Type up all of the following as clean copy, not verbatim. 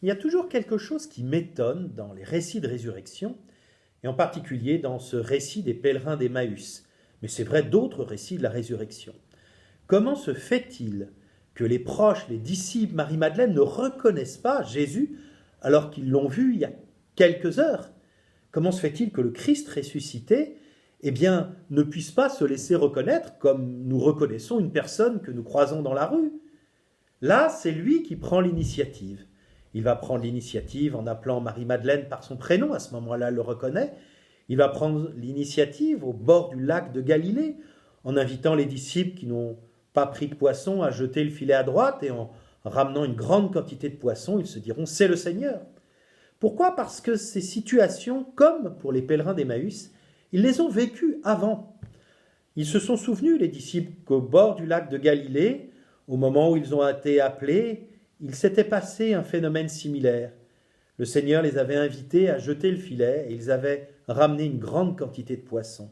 Il y a toujours quelque chose qui m'étonne dans les récits de résurrection, et en particulier dans ce récit des pèlerins d'Emmaüs, mais c'est vrai d'autres récits de la résurrection. Comment se fait-il que les proches, les disciples, Marie-Madeleine ne reconnaissent pas Jésus alors qu'ils l'ont vu il y a quelques heures? Comment se fait-il que le Christ ressuscité ne puisse pas se laisser reconnaître comme nous reconnaissons une personne que nous croisons dans la rue? Là, c'est lui qui prend l'initiative. Il va prendre l'initiative en appelant Marie-Madeleine par son prénom, à ce moment-là, elle le reconnaît. Il va prendre l'initiative au bord du lac de Galilée, en invitant les disciples qui n'ont pas pris de poisson à jeter le filet à droite, et en ramenant une grande quantité de poissons, ils se diront « c'est le Seigneur ». Pourquoi ? Parce que ces situations, comme pour les pèlerins d'Emmaüs, ils les ont vécues avant. Ils se sont souvenus, les disciples, qu'au bord du lac de Galilée, au moment où ils ont été appelés, il s'était passé un phénomène similaire. Le Seigneur les avait invités à jeter le filet et ils avaient ramené une grande quantité de poissons.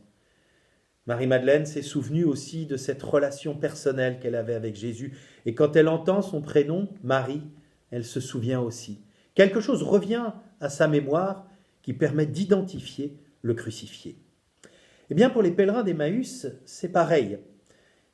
Marie-Madeleine s'est souvenue aussi de cette relation personnelle qu'elle avait avec Jésus. Et quand elle entend son prénom, Marie, elle se souvient aussi. Quelque chose revient à sa mémoire qui permet d'identifier le crucifié. Eh bien, pour les pèlerins d'Emmaüs, c'est pareil.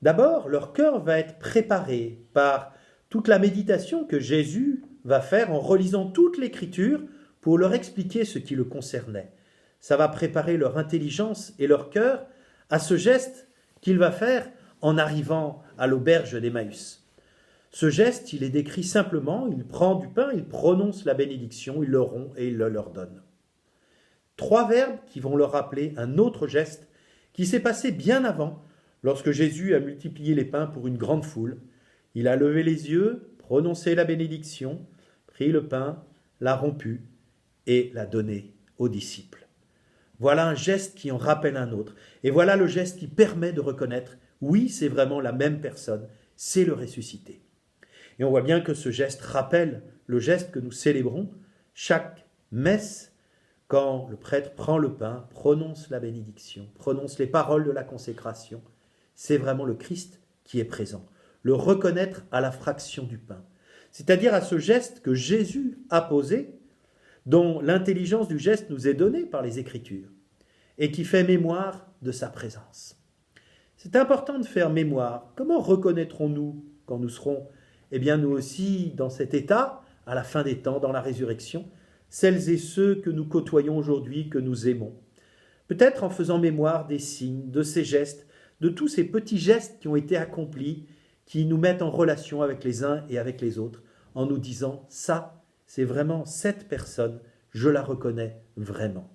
D'abord, leur cœur va être préparé par toute la méditation que Jésus va faire en relisant toute l'Écriture pour leur expliquer ce qui le concernait. Ça va préparer leur intelligence et leur cœur à ce geste qu'il va faire en arrivant à l'auberge d'Emmaüs. Ce geste, il est décrit simplement, il prend du pain, il prononce la bénédiction, il le rompt et il le leur donne. 3 verbes qui vont leur rappeler un autre geste qui s'est passé bien avant, lorsque Jésus a multiplié les pains pour une grande foule. Il a levé les yeux, prononcé la bénédiction, pris le pain, l'a rompu et l'a donné aux disciples. Voilà un geste qui en rappelle un autre. Et voilà le geste qui permet de reconnaître, oui, c'est vraiment la même personne, c'est le ressuscité. Et on voit bien que ce geste rappelle le geste que nous célébrons chaque messe, quand le prêtre prend le pain, prononce la bénédiction, prononce les paroles de la consécration. C'est vraiment le Christ qui est présent. Le reconnaître à la fraction du pain, c'est-à-dire à ce geste que Jésus a posé, dont l'intelligence du geste nous est donnée par les Écritures, et qui fait mémoire de sa présence. C'est important de faire mémoire. Comment reconnaîtrons-nous quand nous serons, nous aussi, dans cet état, à la fin des temps, dans la résurrection, celles et ceux que nous côtoyons aujourd'hui, que nous aimons? Peut-être en faisant mémoire des signes, de ces gestes, de tous ces petits gestes qui ont été accomplis, qui nous mettent en relation avec les uns et avec les autres, en nous disant « ça, c'est vraiment cette personne, je la reconnais vraiment ».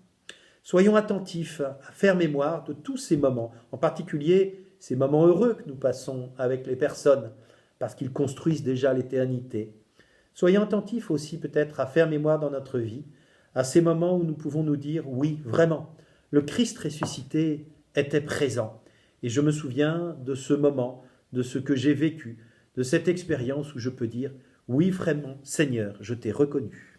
Soyons attentifs à faire mémoire de tous ces moments, en particulier ces moments heureux que nous passons avec les personnes, parce qu'ils construisent déjà l'éternité. Soyons attentifs aussi peut-être à faire mémoire dans notre vie, à ces moments où nous pouvons nous dire « oui, vraiment, le Christ ressuscité était présent ». Et je me souviens de ce moment, de ce que j'ai vécu, de cette expérience où je peux dire « oui, vraiment, Seigneur, je t'ai reconnu ».